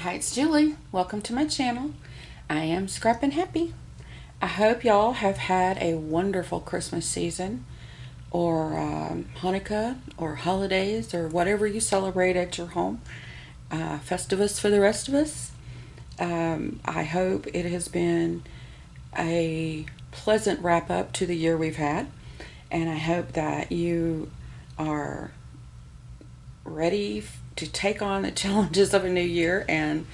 Hi, it's Jewele. Welcome to my channel. I am Scrappin' Happy. I hope y'all have had a wonderful Christmas season or Hanukkah or holidays or whatever you celebrate at your home. Festivus for the rest of us. I hope it has been a pleasant wrap up to the year we've had, and I hope that you are ready to take on the challenges of a new year. And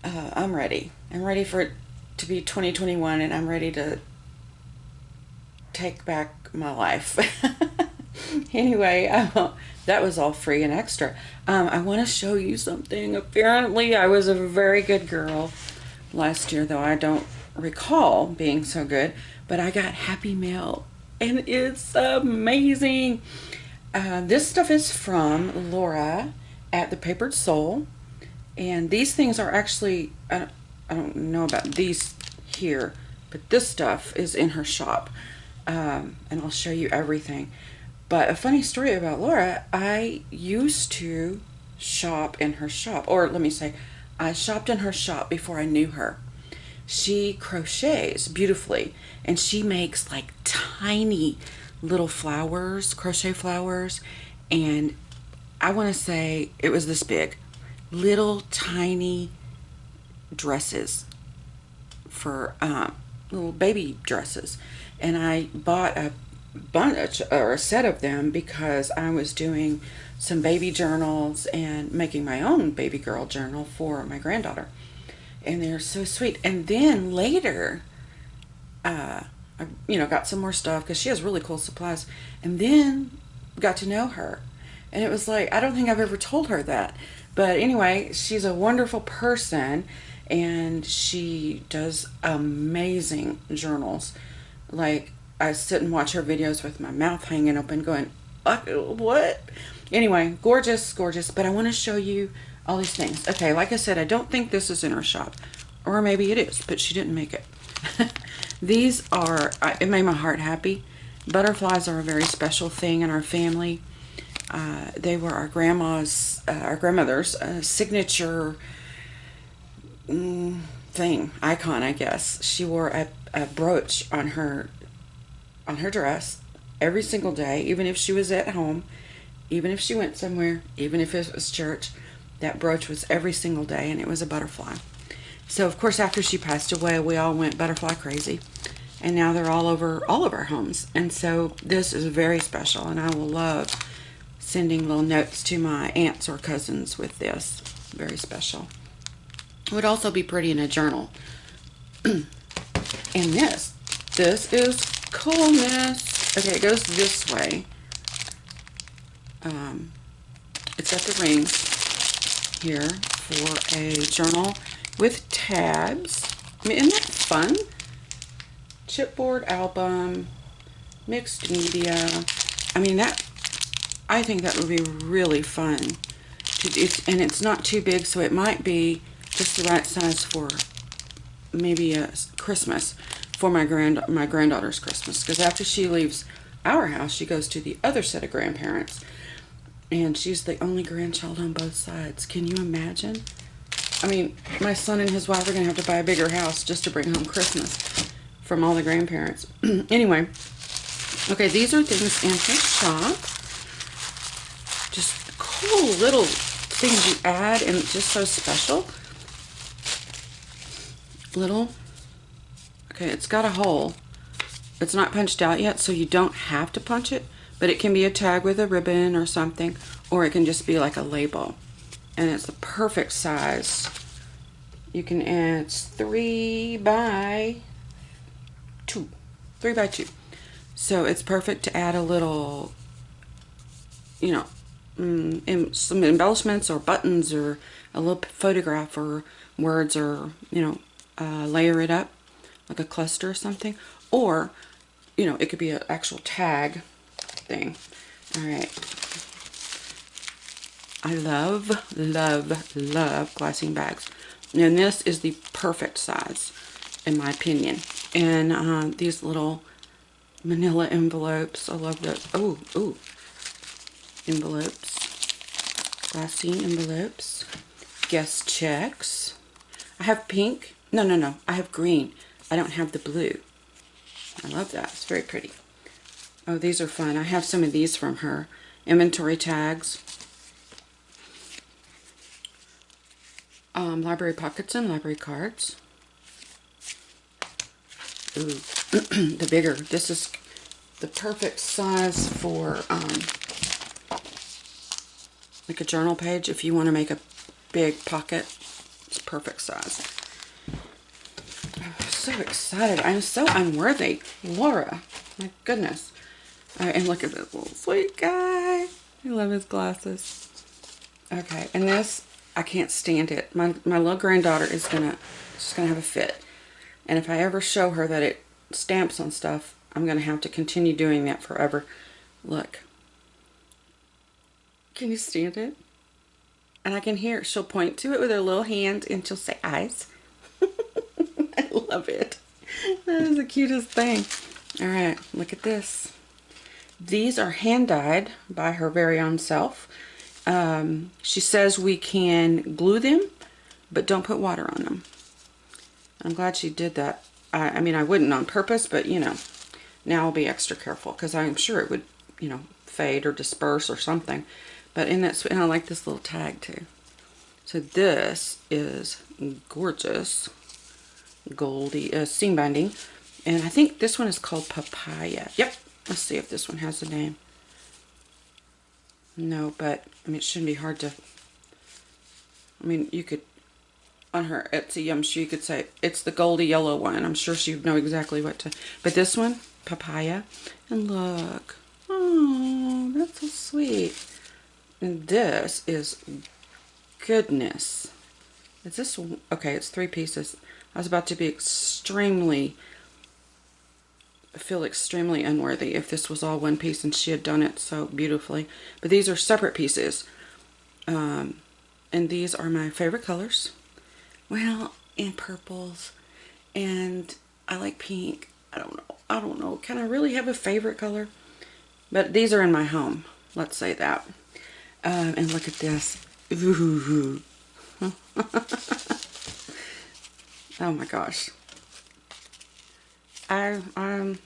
I'm ready. I'm ready for it to be 2021, and I'm ready to take back my life. Anyway, that was all free and extra. I want to show you something. Apparently, I was a very good girl last year, though I don't recall being so good. But I got Happy Mail, and it's amazing. This stuff is from Laura at The Papered Soul, and these things are actually, I don't know about these here, but this stuff is in her shop, and I'll show you everything. But a funny story about Laura, I used to shop in her shop, or let me say, I shopped in her shop before I knew her. She crochets beautifully, and she makes like tiny little flowers, crochet flowers, and I want to say it was this big, little tiny dresses for little baby dresses. And I bought a bunch or a set of them because I was doing some baby journals and making my own baby girl journal for my granddaughter, and they're so sweet. And then later I, got some more stuff because she has really cool supplies, and then got to know her. And it was like, I don't think I've ever told her that. But anyway, she's a wonderful person, and she does amazing journals. Like, I sit and watch her videos with my mouth hanging open going, what? Anyway, gorgeous, gorgeous. But I want to show you all these things. Okay, like I said, I don't think this is in her shop. Or maybe it is, but she didn't make it. These are, it made my heart happy. Butterflies are a very special thing in our family. They were our grandmother's signature icon, I guess. She wore a brooch on her dress every single day, even if she was at home, even if she went somewhere, even if it was church. That brooch was every single day, and it was a butterfly. So, of course, after she passed away, we all went butterfly crazy. And now they're all over all of our homes. And so this is very special, and I will love sending little notes to my aunts or cousins with this. Very special. It would also be pretty in a journal. And this is coolness. Okay, it goes this way. It's got the rings here for a journal with tabs. I mean, isn't that fun? Chipboard album, mixed media. I mean, I think that would be really fun. And it's not too big, so it might be just the right size for maybe a Christmas, for my granddaughter's Christmas. Because after she leaves our house, she goes to the other set of grandparents, and she's the only grandchild on both sides. Can you imagine? I mean, my son and his wife are going to have to buy a bigger house just to bring home Christmas from all the grandparents. Anyway, okay, these are things in her shop. Just cool little things you add, and just so special. Okay, it's got a hole. It's not punched out yet, so you don't have to punch it, but it can be a tag with a ribbon or something, or it can just be like a label. And it's the perfect size. You can add, it's 3 by 2. 3 by 2. So it's perfect to add a little, some embellishments or buttons or a little photograph or words, or, layer it up like a cluster or something. Or, it could be an actual tag thing. All right. I love, love, love glassine bags. And this is the perfect size, in my opinion. And these little manila envelopes. I love those. Oh, envelopes. Glassine envelopes. guest checks. I have pink. No. I have green. I don't have the blue. I love that. It's very pretty. Oh, these are fun. I have some of these from her. Inventory tags. Library pockets and library cards. Ooh, the bigger. This is the perfect size for like a journal page. If you want to make a big pocket, it's perfect size. I'm so excited. I'm so unworthy. Laura, my goodness. And look at this little sweet guy. I love his glasses. Okay, and this, I can't stand it. My little granddaughter is she's gonna have a fit. And if I ever show her that it stamps on stuff, I'm gonna have to continue doing that forever. Look. Can you stand it? And I can hear it. She'll point to it with her little hand and she'll say eyes. I love it. That is the cutest thing. Alright, look at this. These are hand dyed by her very own self. She says we can glue them, but don't put water on them. I'm glad she did that. I mean, I wouldn't on purpose, but you know, now I'll be extra careful because I'm sure it would, you know, fade or disperse or something. But in that, and I like this little tag too. So this is gorgeous, goldy seam binding, and I think this one is called Papaya. Yep. Let's see if this one has a name. No, but I mean, it shouldn't be hard to. I mean, you could on her Etsy, I'm sure you could say it's the goldy yellow one. I'm sure she'd know exactly what to. But this one, Papaya, and look, oh, that's so sweet. And this is goodness. Is this okay? It's 3 pieces. I was about to be feel extremely unworthy if this was all one piece and she had done it so beautifully. But these are separate pieces. And these are my favorite colors. Well, and purples. And I like pink. I don't know. Can I really have a favorite color? But these are in my home. Let's say that. And look at this. Ooh. Oh my gosh. I'm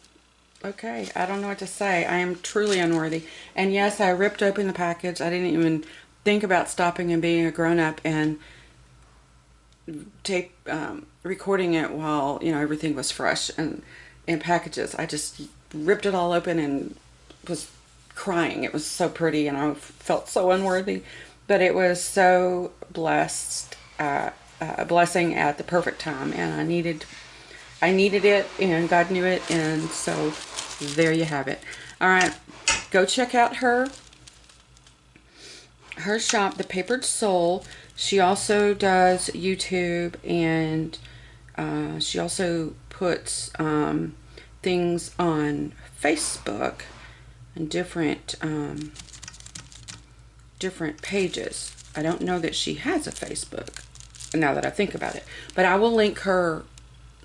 okay. I don't know what to say. I am truly unworthy. And yes, I ripped open the package. I didn't even think about stopping and being a grown-up and recording it while, you know, everything was fresh and in packages. I just ripped it all open and was crying. It was so pretty and I felt so unworthy. But it was so blessed, a blessing at the perfect time, and I needed it, and God knew it, and so there you have it. All right, go check out her shop, The Papered Soul. She also does YouTube, and she also puts things on Facebook and different pages. I don't know that she has a Facebook now that I think about it, but I will link her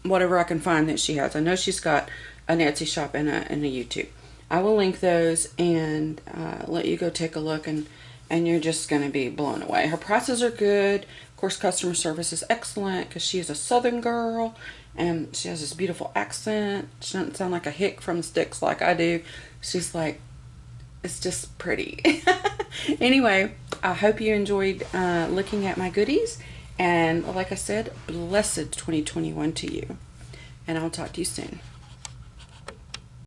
whatever I can find that she has. I know she's got an Etsy shop and a YouTube. I will link those and let you go take a look, and you're just going to be blown away. Her prices are good. Of course, customer service is excellent because she is a Southern girl and she has this beautiful accent. She doesn't sound like a hick from the sticks like I do. She's like, it's just pretty. Anyway, I hope you enjoyed looking at my goodies. And like I said, blessed 2021 to you. And I'll talk to you soon.